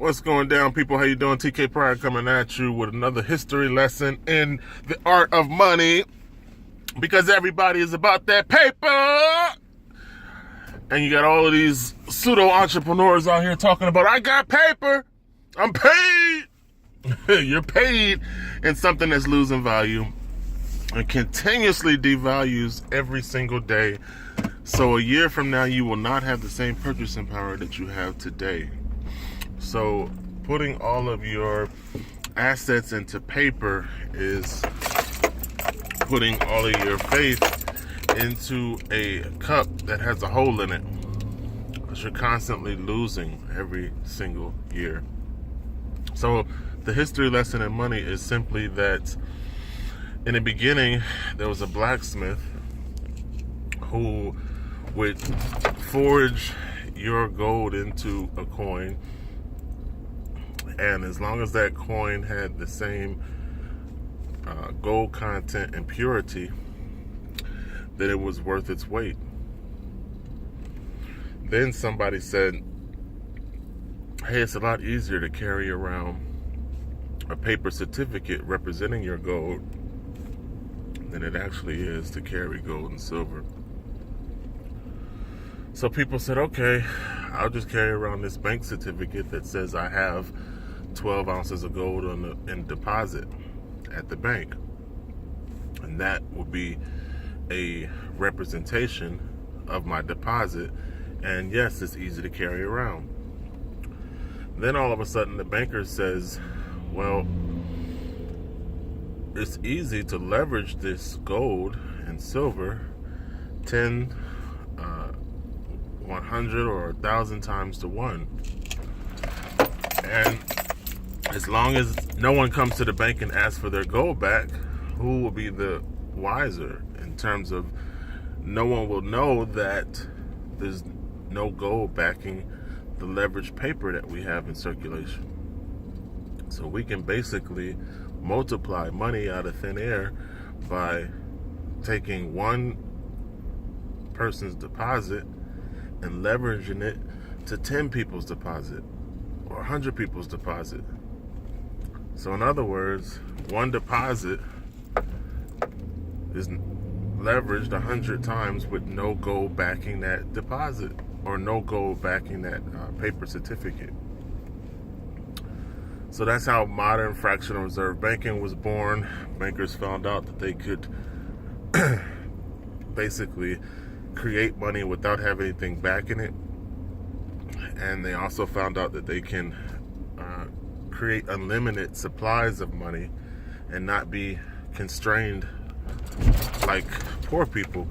What's going down, people? How you doing? TK Pride coming at you with another history lesson in the art of money, because everybody is about that paper. And you got all of these pseudo entrepreneurs out here talking about, I got paper, I'm paid. You're paid in something that's losing value and continuously devalues every single day. So a year from now, you will not have the same purchasing power that you have today. So putting all of your assets into paper is putting all of your faith into a cup that has a hole in it, because you're constantly losing every single year. So the history lesson in money is simply that in the beginning, there was a blacksmith who would forge your gold into a coin, and as long as that coin had the same gold content and purity, then it was worth its weight. Then somebody said, hey, it's a lot easier to carry around a paper certificate representing your gold than it actually is to carry gold and silver. So people said, okay, I'll just carry around this bank certificate that says I have 12 ounces of gold in deposit at the bank. And that would be a representation of my deposit. And yes, it's easy to carry around. Then all of a sudden the banker says, well, it's easy to leverage this gold and silver 10, 100 or 1,000 times to 1. And as long as no one comes to the bank and asks for their gold back, who will be the wiser in terms of no one will know that there's no gold backing the leveraged paper that we have in circulation. So we can basically multiply money out of thin air by taking one person's deposit and leveraging it to 10 people's deposit or 100 people's deposit. So in other words, one deposit is leveraged 100 times with no gold backing that deposit or no gold backing that paper certificate. So that's how modern fractional reserve banking was born. Bankers found out that they could basically create money without having anything backing it. And they also found out that they can create unlimited supplies of money and not be constrained like poor people.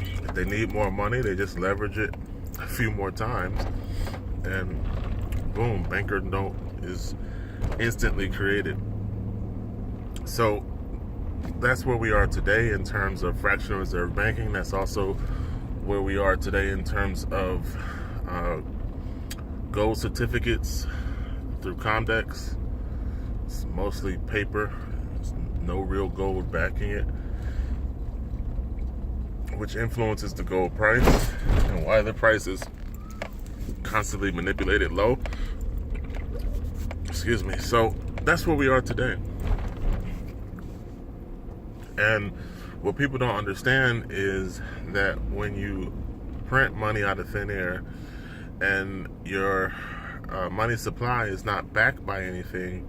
If they need more money, they just leverage it a few more times, and boom, banker note is instantly created. So that's where we are today in terms of fractional reserve banking. That's also where we are today in terms of gold certificates through Comdex. It's mostly paper. There's no real gold backing it, which influences the gold price and why the price is constantly manipulated low. Excuse me. So that's where we are today. And what people don't understand is that when you print money out of thin air and your money supply is not backed by anything,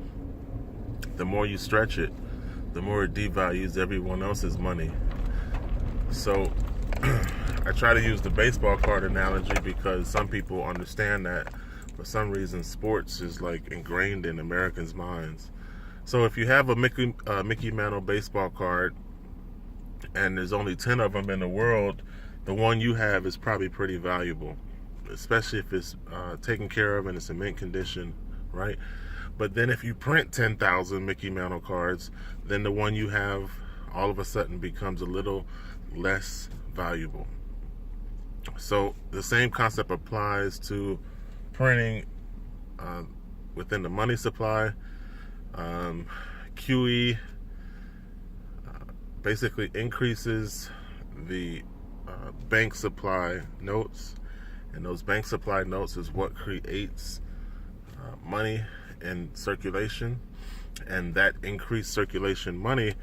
the more you stretch it, the more it devalues everyone else's money. So I try to use the baseball card analogy because some people understand that for some reason sports is like ingrained in Americans' minds. So if you have a Mickey Mantle baseball card and there's only 10 of them in the world, the one you have is probably pretty valuable, especially if it's taken care of and it's in mint condition, right? But then if you print 10,000 Mickey Mantle cards, then the one you have all of a sudden becomes a little less valuable. So the same concept applies to printing within the money supply. QE basically increases the bank supply notes, and those bank supply notes is what creates money in circulation, and that increased circulation money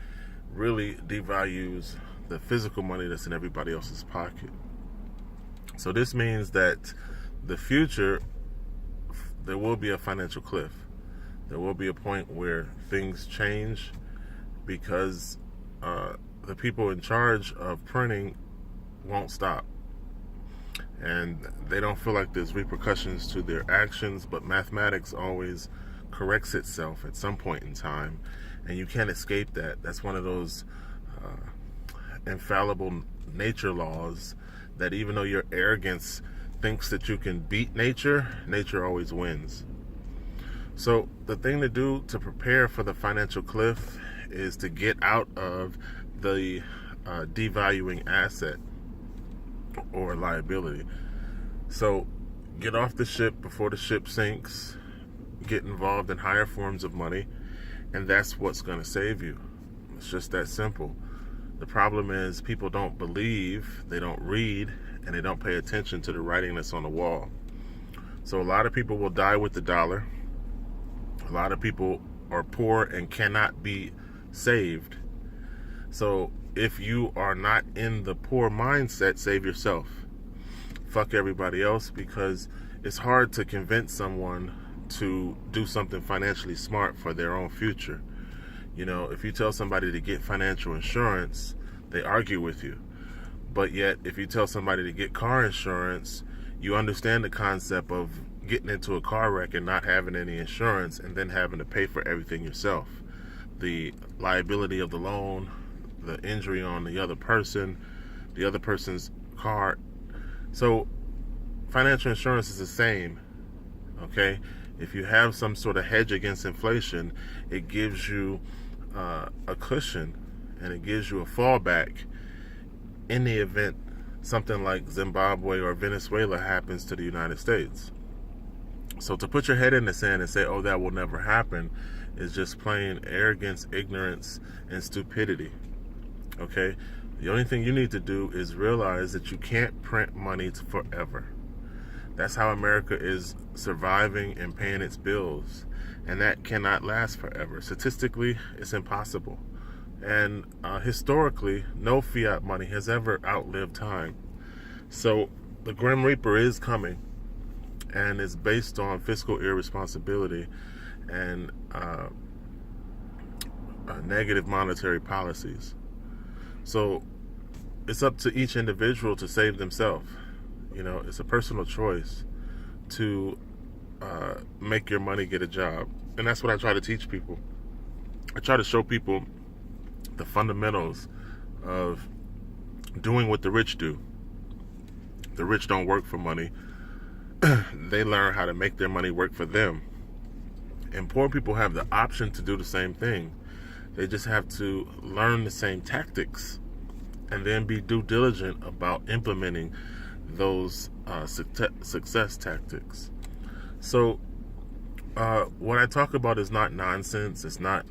really devalues the physical money that's in everybody else's pocket. So this means that the future, there will be a financial cliff. There will be a point where things change because the people in charge of printing won't stop. And they don't feel like there's repercussions to their actions, but mathematics always corrects itself at some point in time, and you can't escape that. That's one of those infallible nature laws that even though your arrogance thinks that you can beat nature, nature always wins. So the thing to do to prepare for the financial cliff is to get out of the devaluing asset or liability. So get off the ship before the ship sinks, get involved in higher forms of money, and that's what's going to save you. It's just that simple. The problem is people don't believe, they don't read, and they don't pay attention to the writing that's on the wall. So a lot of people will die with the dollar. A lot of people are poor and cannot be saved. So if you are not in the poor mindset, save yourself. Fuck everybody else, because it's hard to convince someone to do something financially smart for their own future. You know, if you tell somebody to get financial insurance, they argue with you. But yet, if you tell somebody to get car insurance, you understand the concept of getting into a car wreck and not having any insurance and then having to pay for everything yourself. The liability of the loan, the injury on the other person's car. So financial insurance is the same, okay? If you have some sort of hedge against inflation, it gives you a cushion and it gives you a fallback in the event something like Zimbabwe or Venezuela happens to the United States. So to put your head in the sand and say, oh, that will never happen, is just plain arrogance, ignorance, and stupidity. Okay? The only thing you need to do is realize that you can't print money forever. That's how America is surviving and paying its bills. And that cannot last forever. Statistically, it's impossible. And historically, no fiat money has ever outlived time. So the Grim Reaper is coming, and it's based on fiscal irresponsibility and negative monetary policies. So it's up to each individual to save themselves. You know, it's a personal choice to make your money get a job. And that's what I try to teach people. I try to show people the fundamentals of doing what the rich do. The rich don't work for money. They learn how to make their money work for them. And poor people have the option to do the same thing. They just have to learn the same tactics and then be due diligent about implementing those success tactics. So what I talk about is not nonsense. It's not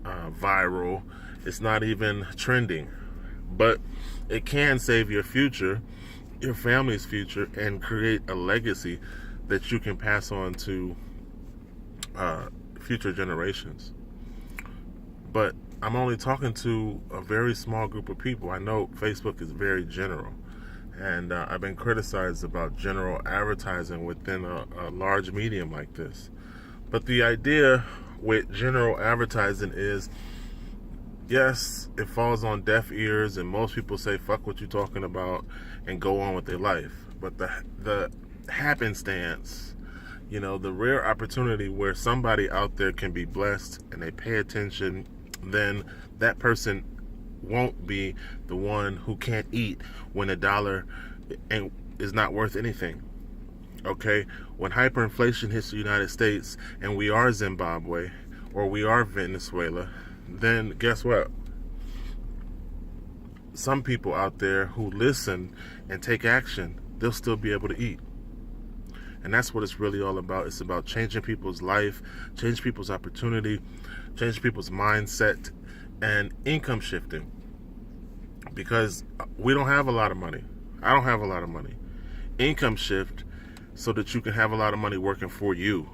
viral. It's not even trending. But it can save your future, your family's future, and create a legacy that you can pass on to future generations. But I'm only talking to a very small group of people. I know Facebook is very general, and I've been criticized about general advertising within a large medium like this. But the idea with general advertising is, yes, it falls on deaf ears, and most people say, fuck what you're talking about, and go on with their life. But the happenstance, you know, the rare opportunity where somebody out there can be blessed and they pay attention, then that person won't be the one who can't eat when a dollar is not worth anything. Okay? When hyperinflation hits the United States and we are Zimbabwe or we are Venezuela, then guess what? Some people out there who listen and take action, they'll still be able to eat. And that's what it's really all about. It's about changing people's life, change people's opportunity, change people's mindset, and income shifting. Because we don't have a lot of money. I don't have a lot of money. Income shift so that you can have a lot of money working for you.